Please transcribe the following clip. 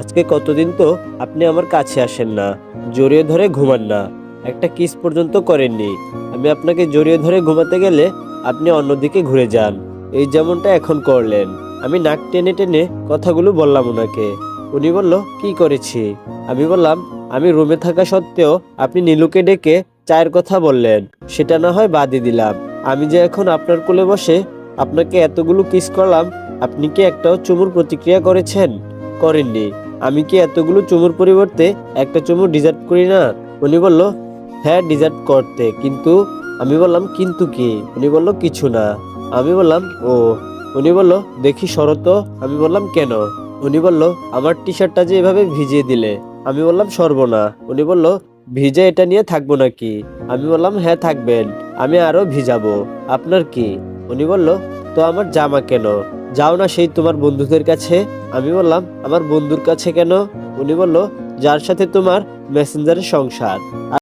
আজকে কতদিন তো আপনি আমার কাছে আসেন না, জড়িয়ে ধরে ঘুমান না, একটা কিস পর্যন্ত করেননি। আমি আপনাকে জড়িয়ে ধরে ঘুমাতে গেলে আপনি অন্যদিকে ঘুরে যান, এই যেমনটা এখন করলেন। আমি নাক টেনে টেনে কথাগুলো বললাম ওনাকে। উনি বলল, কি করেছি? আমি বললাম, আমি রুমে থাকা সত্ত্বেও আপনি নীলুকে ডেকে চায়ের কথা বললেন, সেটা না হয় বাদই দিলাম। আমি যে এখন আপনার কোলে বসে আপনাকে এতগুলো কিস করলাম, আপনি কি একটাও চুমুর প্রতিক্রিয়া করেছেন? করেননি। আমি কি এতগুলো চুমুর পরিবর্তে একটা চুমু ডিজার্ভ করি না? উনি বলল, হ্যাঁ ডিজার্ভ করতে, কিন্তু। আমি বললাম, কিন্তু কি? উনি বলল, কিছু না। আমি বললাম, ও। উনি বলল, দেখি সরো তো। আমি বললাম, কেন? উনি বলল, আমার টি শার্টটা যে এভাবে ভিজিয়ে দিলে। আমি বললাম, সরবো না। উনি বলল, ভিজে এটা নিয়ে থাকবো নাকি? আমি বললাম, হ্যাঁ থাকবেন, আমি আরো ভিজাবো। আপনার কি? উনি বলল, তো আমার জামা কেন? যাও না সেই তোমার বন্ধুদের কাছে। আমি বললাম, আমার বন্ধুর কাছে কেন? উনি বলল, যার সাথে তোমার মেসেঞ্জারে সংসার।